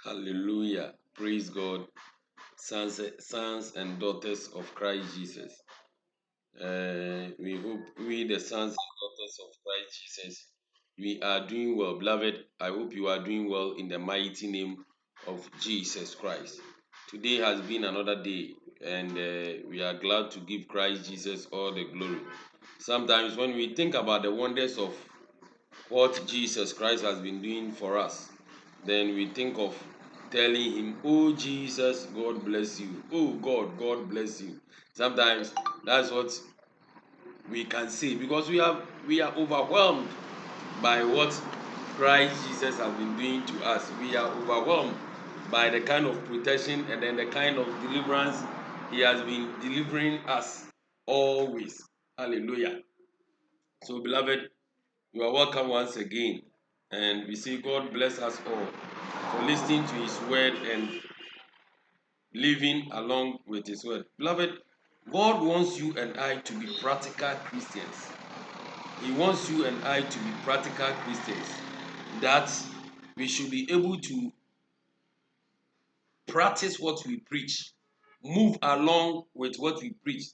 Hallelujah. Praise God. Sons and daughters of Christ Jesus. We hope we, the sons and daughters of Christ Jesus, we are doing well. Beloved, I hope you are doing well in the mighty name of Jesus Christ. Today has been another day, and we are glad to give Christ Jesus all the glory. Sometimes, when we think about the wonders of what Jesus Christ has been doing for us, then we think of telling him, "Oh Jesus, God bless you. Oh God, God bless you." Sometimes that's what we can say because we are overwhelmed by what Christ Jesus has been doing to us. We are overwhelmed by the kind of protection and then the kind of deliverance he has been delivering us always. Hallelujah. So, beloved, you are welcome once again. And we say, God bless us all for listening to His word and living along with His word. Beloved, God wants you and I to be practical Christians. He wants you and I to be practical Christians. That we should be able to practice what we preach, move along with what we preach.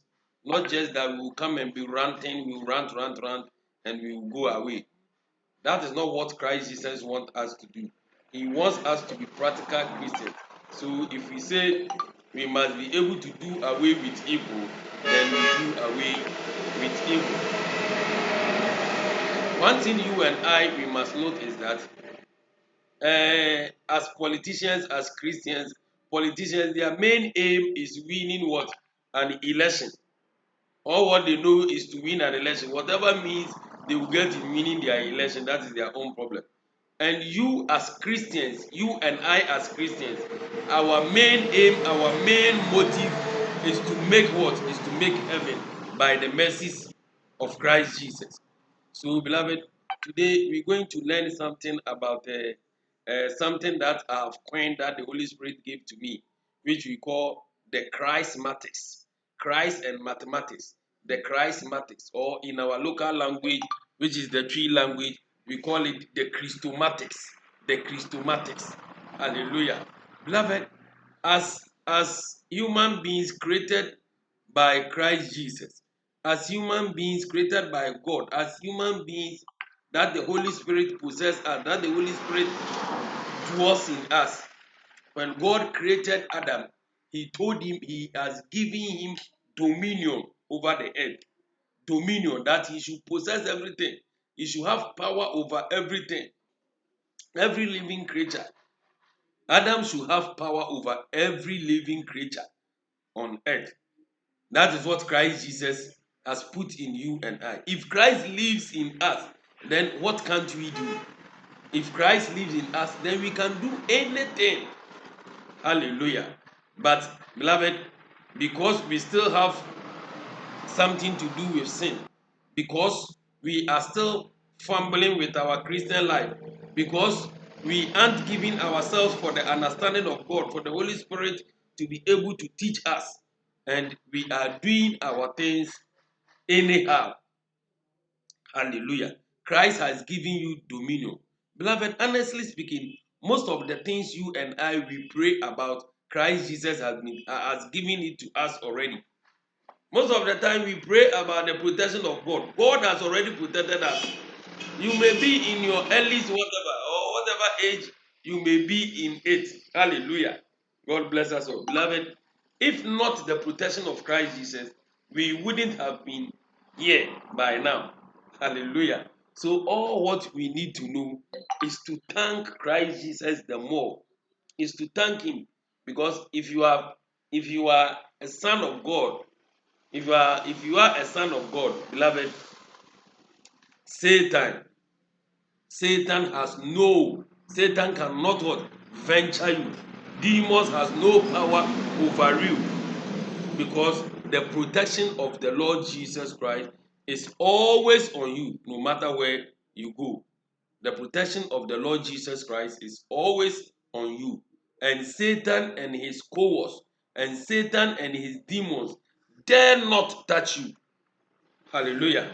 Not just that we will come and be ranting, we will rant, and we will go away. That is not what Christ Jesus wants us to do. He wants us to be practical Christians. So if we say we must be able to do away with evil, then we do away with evil. One thing you and I we must note is that as politicians, as Christians, politicians, their main aim is winning what? An election. All what they know is to win an election. Whatever means they will get in winning their election, that is their own problem. And you as Christians, you and I as Christians, our main aim, our main motive is to make what? Is to make heaven by the mercies of Christ Jesus. So, beloved, today we're going to learn something about something that I have coined that the Holy Spirit gave to me, which we call the Christmatics. Christ and mathematics. The Christmatics, or in our local language, which is the tree language, we call it the Christomatics. The Christomatics. Hallelujah. Beloved, as human beings created by Christ Jesus, as human beings created by God, as human beings that the Holy Spirit possesses us, that the Holy Spirit dwells in us. When God created Adam, He told him He has given him dominion over the earth. Dominion, that he should possess everything. He should have power over everything. Every living creature. Adam should have power over every living creature on earth. That is what Christ Jesus has put in you and I. If Christ lives in us, then what can't we do? If Christ lives in us, then we can do anything. Hallelujah. But, beloved, because we still have something to do with sin, because we are still fumbling with our Christian life, because we aren't giving ourselves for the understanding of God, for the Holy Spirit to be able to teach us, and we are doing our things anyhow. Hallelujah. Christ has given you dominion. Beloved, honestly speaking, most of the things you and I we pray about, Christ Jesus has given it to us already. Most of the time we pray about the protection of God. God has already protected us. You may be in your earliest whatever or whatever age you may be in it. Hallelujah. God bless us all. Beloved, if not the protection of Christ Jesus, we wouldn't have been here by now. Hallelujah. So all what we need to know is to thank Christ Jesus the more. Is to thank him. Because if you are a son of God, if you are a son of God, beloved, Satan Satan has no, Satan cannot what? Venture you. Demons has no power over you because the protection of the Lord Jesus Christ is always on you, no matter where you go. The protection of the Lord Jesus Christ is always on you. And Satan and his cohorts and Satan and his demons dare not touch you. Hallelujah.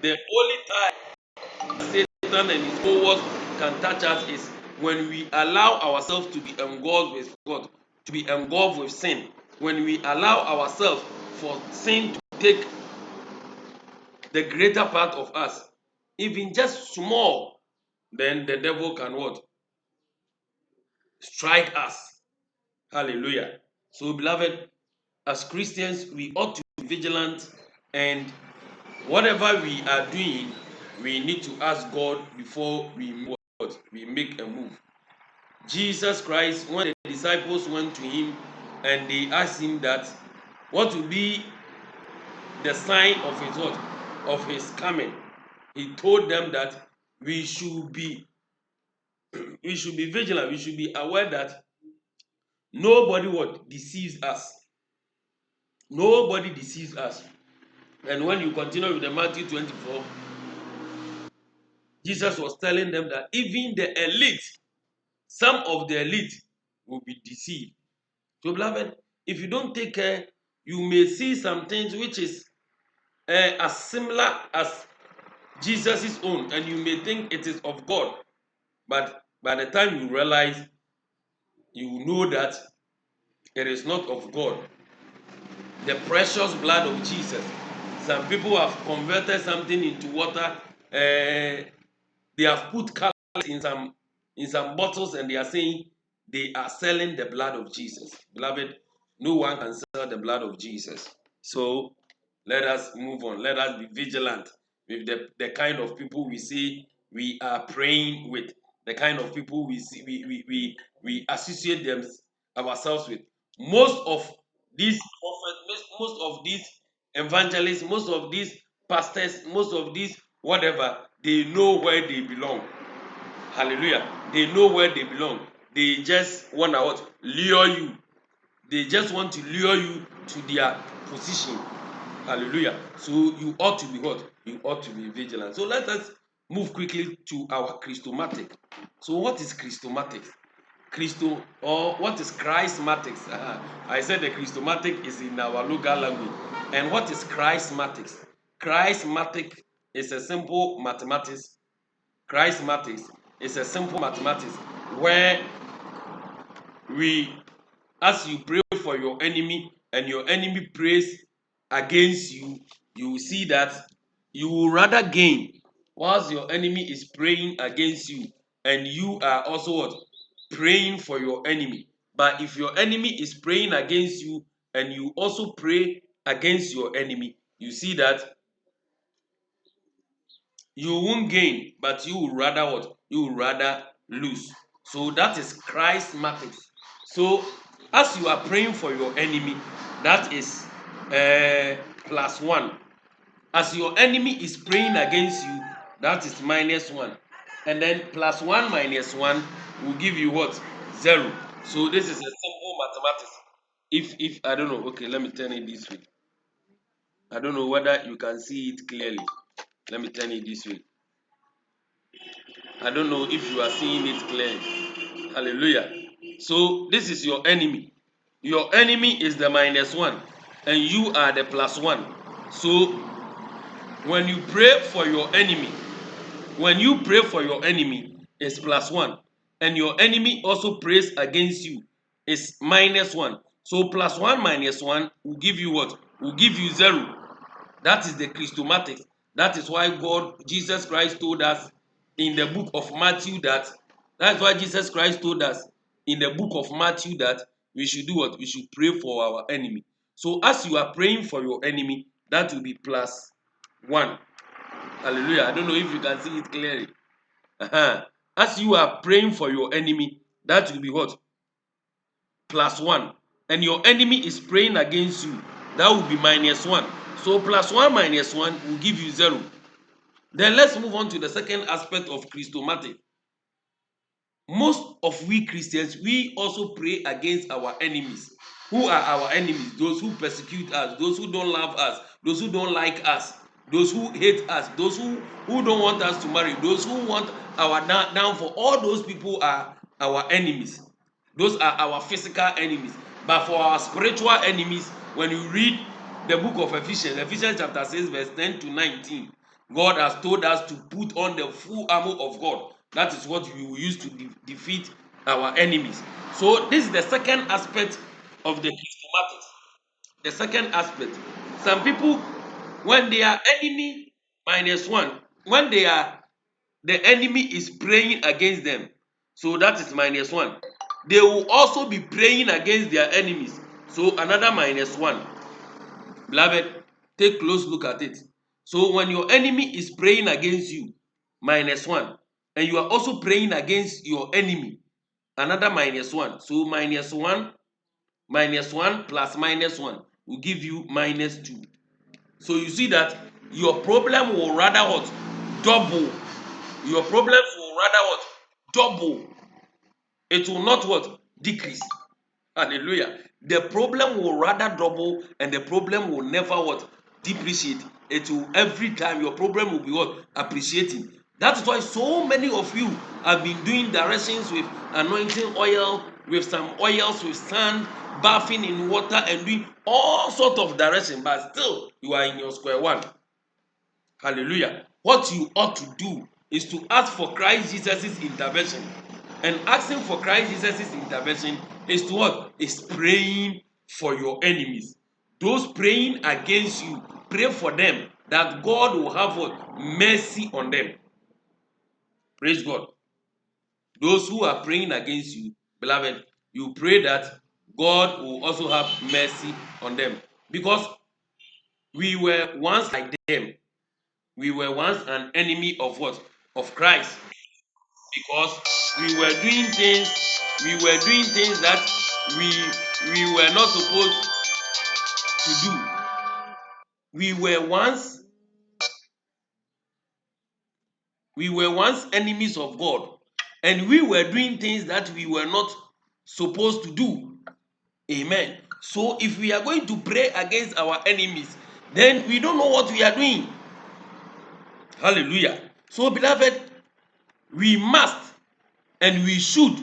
The only time Satan and his cohorts can touch us is when we allow ourselves to be engulfed with God, to be engulfed with sin, when we allow ourselves for sin to take the greater part of us, even just small, then the devil can what? Strike us. Hallelujah. So, beloved, as Christians, we ought to be vigilant, and whatever we are doing, we need to ask God before we make a move. Jesus Christ, when the disciples went to him and they asked him that what will be the sign of his what? Of his coming. He told them that we should be vigilant, we should be aware that nobody what deceives us. Nobody deceives us. And when you continue with the Matthew 24, Jesus was telling them that even the elite, some of the elite will be deceived. So, beloved, if you don't take care, you may see some things which is as similar as Jesus' own, and you may think it is of God. But by the time you realize, you know that it is not of God. The precious blood of Jesus. Some people have converted something into water. They have put colors in some bottles, and they are saying they are selling the blood of Jesus. Beloved, no one can sell the blood of Jesus. So let us move on. Let us be vigilant with the kind of people we see we are praying with, the kind of people we see we associate them ourselves with. Most of these prophets, most of these evangelists, most of these pastors, most of these whatever, they know where they belong. Hallelujah. They know where they belong. They just want to what? Lure you. They just want to lure you to their position. Hallelujah. So you ought to be what? You ought to be vigilant. So let us move quickly to our Christomatic. So what is Christomatic? Christo, or what is Christmatics? I said the Christomatic is in our local language. And what is Christmatics? Christmatic is a simple mathematics. Christmatics is a simple mathematics where we, as you pray for your enemy and your enemy prays against you, you will see that you will rather gain whilst your enemy is praying against you, and you are also what? Praying for your enemy. But if your enemy is praying against you and you also pray against your enemy, you see that you won't gain, but you will rather what? You will rather lose. So that is Christmatics. So as you are praying for your enemy, that is +1. As your enemy is praying against you, that is -1. And then +1 -1 will give you what? 0. So this is a simple mathematics. If I don't know, okay, let me turn it this way. I don't know whether you can see it clearly. Let me turn it this way. I don't know if you are seeing it clearly. Hallelujah. So this is your enemy. Your enemy is the -1, and you are the +1. So when you pray for your enemy, it's +1, and your enemy also prays against you, it's -1. So +1 -1 will give you what? Will give you 0. That is the Christomatic. That is why Jesus Christ told us in the book of Matthew that's why Jesus Christ told us in the book of Matthew that we should do what? We should pray for our enemy. So as you are praying for your enemy, that will be +1. Hallelujah. I don't know if you can see it clearly. As you are praying for your enemy, that will be what? +1. And your enemy is praying against you, that will be -1. So +1 -1 will give you 0. Then let's move on to the second aspect of Christomatic. Most of we Christians, we also pray against our enemies. Who are our enemies? Those who persecute us, those who don't love us, those who don't like us, those who hate us, those who don't want us to marry, those who want our downfall. All those people are our enemies. Those are our physical enemies. But for our spiritual enemies, when you read the book of Ephesians chapter 6, verse 10 to 19, God has told us to put on the full armor of God. That is what we will use to defeat our enemies. So this is the second aspect of the Christomatics. The second aspect. Some people, when they are enemy -1, when they are the enemy is praying against them, so that is -1. They will also be praying against their enemies, so another -1. Beloved, take close look at it. So when your enemy is praying against you, -1, and you are also praying against your enemy, another -1. So -1, -1 plus -1 will give you -2. So you see that your problem will rather what? Double. Your problems will rather what? Double. It will not what? Decrease. Hallelujah. The problem will rather double, and the problem will never what? Depreciate. It will every time your problem will be what? Appreciating. That's why so many of you have been doing directions with anointing oil, with some oils, with sand, bathing in water, and doing all sort of direction, but still you are in your square one. Hallelujah. What you ought to do is to ask for Christ Jesus' intervention. And asking for Christ Jesus' intervention is to what? Is praying for your enemies. Those praying against you, pray for them that God will have what? Mercy on them. Praise God. Those who are praying against you, beloved, you pray that God will also have mercy on them. Because we were once like them. We were once an enemy of what? Of Christ. Because we were doing things that we were not supposed to do. We were once enemies of God, and we were doing things that we were not supposed to do. Amen. So if we are going to pray against our enemies, then we don't know what we are doing. Hallelujah. So beloved, we must and we should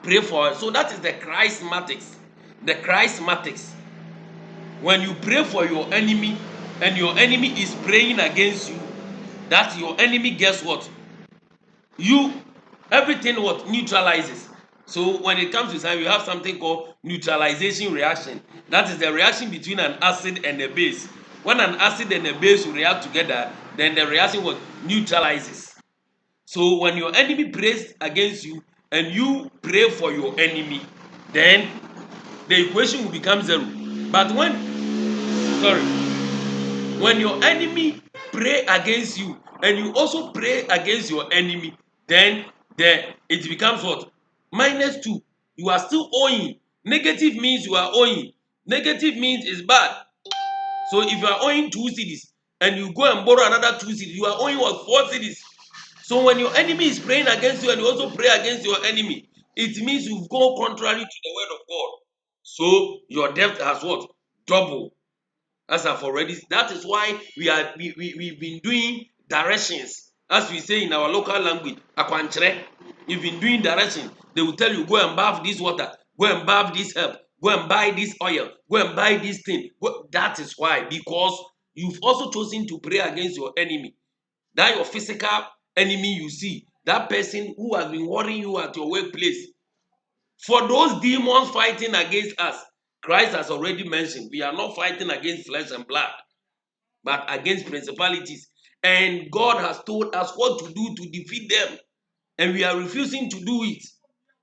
pray for it. So that is the Christmatics. The Christmatics. When you pray for your enemy and your enemy is praying against you, that your enemy, guess what? You, everything what? Neutralizes. So when it comes to science, we have something called neutralization reaction. That is the reaction between an acid and a base. When an acid and a base will react together, then the reaction what? Neutralizes. So when your enemy prays against you and you pray for your enemy, then the equation will become 0. But when your enemy pray against you and you also pray against your enemy, then it becomes what? -2. You are still owing. Negative means you are owing. Negative means it's bad. So if you are owing 2 cedis and you go and borrow another 2 cedis, you are owing what? 4 cedis. So when your enemy is praying against you and you also pray against your enemy, it means you've gone contrary to the word of God. So your debt has what? Double. As I've already, that is why we've been doing directions, as we say in our local language, akwanchere. You've been doing direction. They will tell you, go and bath this water, go and bath this herb, go and buy this oil, go and buy this thing. That is why, because you've also chosen to pray against your enemy. That your physical enemy you see, that person who has been worrying you at your workplace. For those demons fighting against us, Christ has already mentioned we are not fighting against flesh and blood, but against principalities. And God has told us what to do to defeat them, and we are refusing to do it.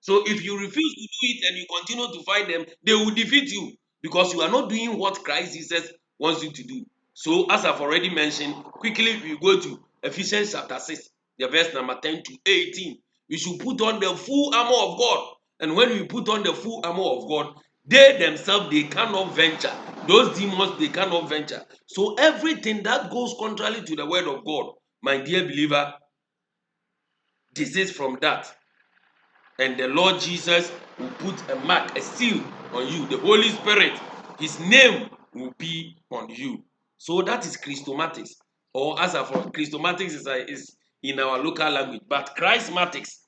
So if you refuse to do it and you continue to fight them, they will defeat you because you are not doing what Christ Jesus wants you to do. So as I've already mentioned, quickly we go to Ephesians chapter 6, the verse number 10 to 18. We should put on the full armor of God. And when we put on the full armor of God, they themselves, they cannot venture. Those demons, they cannot venture. So everything that goes contrary to the word of God, my dear believer, desist from that. And the Lord Jesus will put a mark, a seal on you. The Holy Spirit, his name will be on you. So that is Christomatics. Or as for Christomatics is in our local language. But Christmatics.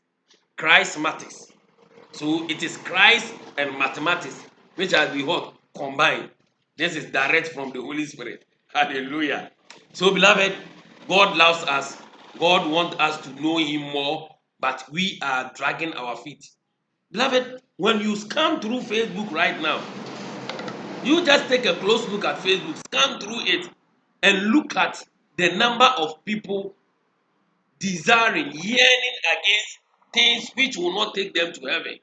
So it is Christ and mathematics, which are the what? Combined. This is direct from the Holy Spirit. Hallelujah. So beloved, God loves us God wants us to know Him more, but we are dragging our feet. Beloved, when you scan through Facebook right now, you just take a close look at Facebook, scan through it, and look at the number of people desiring, yearning against things which will not take them to heaven.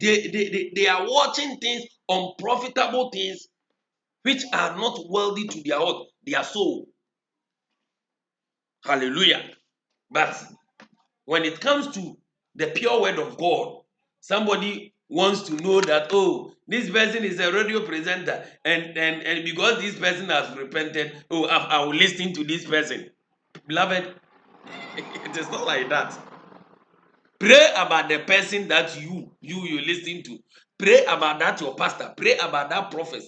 They are watching things, unprofitable things, which are not worthy to their heart, their soul. Hallelujah. But when it comes to the pure word of God, somebody wants to know that, oh, this person is a radio presenter, and because this person has repented, oh, I will listen to this person. Beloved, it is not like that. Pray about the person that you listen to. Pray about that your pastor. Pray about that prophet.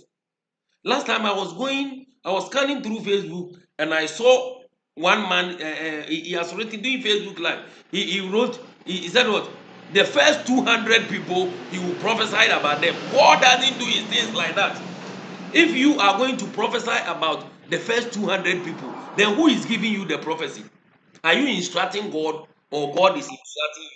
Last time I was scanning through Facebook and I saw one man. He has written doing Facebook Live. He wrote. He said what? The first 200 people he will prophesy about them. God doesn't do his things like that. If you are going to prophesy about the first 200 people, then who is giving you the prophecy? Are you instructing God or God is instructing you?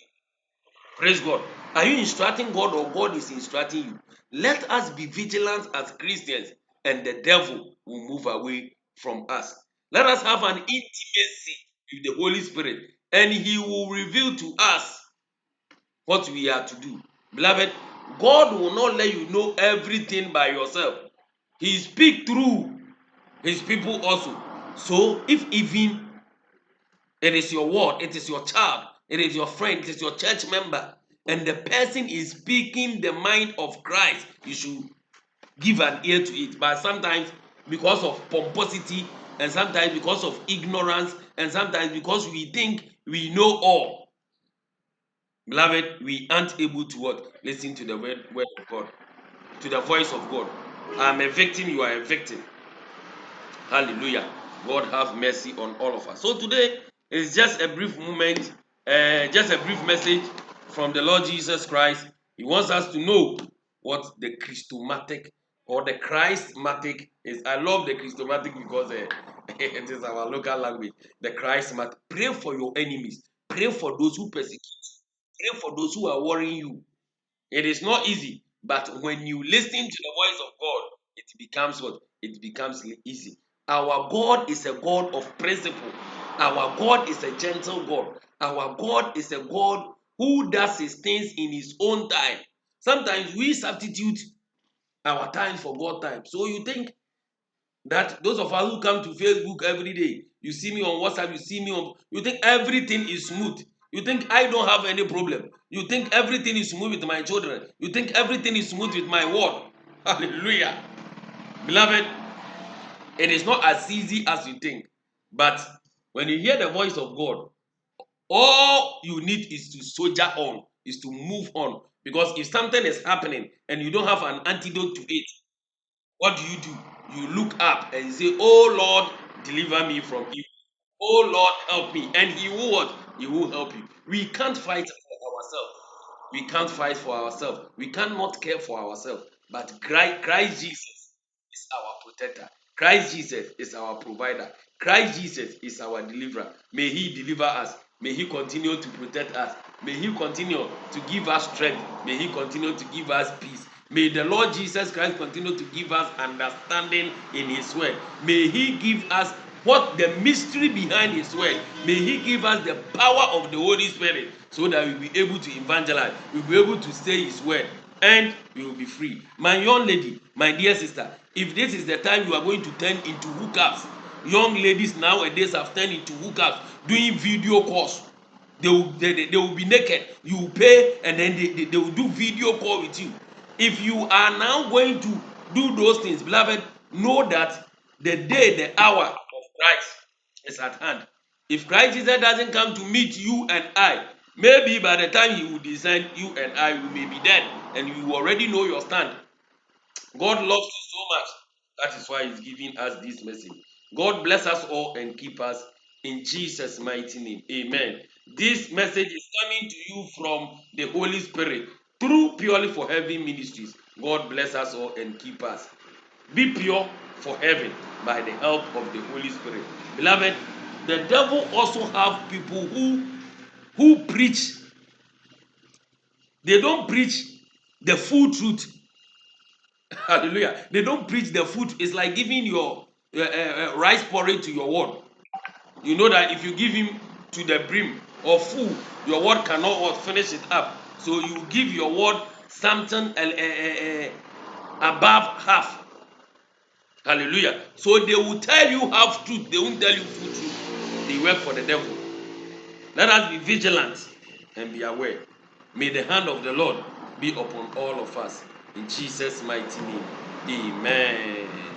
Praise God. Are you instructing God or God is instructing you? Let us be vigilant as Christians, and the devil will move away from us. Let us have an intimacy with the Holy Spirit, and He will reveal to us what we are to do. Beloved, God will not let you know everything by yourself. He speaks through His people also. So, if even it is your word, it is your child, it is your friend, it is your church member, and the person is speaking the mind of Christ, you should give an ear to it. But sometimes, because of pomposity, and sometimes because of ignorance, and sometimes because we think we know all, beloved, we aren't able to what? Listen to the word of God, to the voice of God. I'm a victim, you are a victim. Hallelujah. God have mercy on all of us. So today is just a brief moment, just a brief message from the Lord Jesus Christ. He wants us to know what the Christomatic or the Christmatic is. I love the Christomatic because it is our local language. The Christmatic. Pray for your enemies. Pray for those who persecute. Pray for those who are worrying you. It is not easy, but when you listen to the voice of God, it becomes what? It becomes easy. Our God is a God of principle. Our God is a gentle God. Our God is a God who does his things in his own time. Sometimes we substitute our time for God time. So you think that those of us who come to Facebook every day, you see me on WhatsApp, you think everything is smooth. You think I don't have any problem. You think everything is smooth with my children. You think everything is smooth with my word. Hallelujah. Beloved, it is not as easy as you think. But when you hear the voice of God, all you need is to soldier on, is to move on. Because if something is happening and you don't have an antidote to it, what do? You look up and say, oh Lord, deliver me from evil. Oh Lord, help me. And he will what? He will help you. We can't fight for ourselves. We can't fight for ourselves. We cannot care for ourselves. But Christ Jesus is our protector. Christ Jesus is our provider. Christ Jesus is our deliverer. May he deliver us. May he continue to protect us. May he continue to give us strength. May he continue to give us peace. May the Lord Jesus Christ continue to give us understanding in his word. May he give us what the mystery behind his word. May he give us the power of the Holy Spirit so that we'll be able to evangelize. We'll be able to say his word and we will be free. My young lady, my dear sister, if this is the time you are going to turn into hookups, young ladies nowadays have turned into hookups doing video calls. They will be naked. You will pay and then they will do video call with you. If you are now going to do those things, beloved, know that the day, the hour of Christ is at hand. If Christ Jesus doesn't come to meet you and I, maybe by the time he will descend, you and I we may be dead and you already know your stand. God loves you so much. That is why he's giving us this message. God bless us all and keep us in Jesus' mighty name. Amen. This message is coming to you from the Holy Spirit through Purely for Heaven Ministries. God bless us all and keep us. Be pure for heaven by the help of the Holy Spirit. Beloved, The devil also have people who preach. They don't preach the full truth. Hallelujah. They don't preach the food. It's like giving your rice porridge to your word. You know that if you give him to the brim or full, your word cannot finish it up. So you give your word something above half. Hallelujah. So they will tell you half truth. They won't tell you full truth. They work for the devil. Let us be vigilant and be aware. May the hand of the Lord be upon all of us. In Jesus' mighty name. Amen.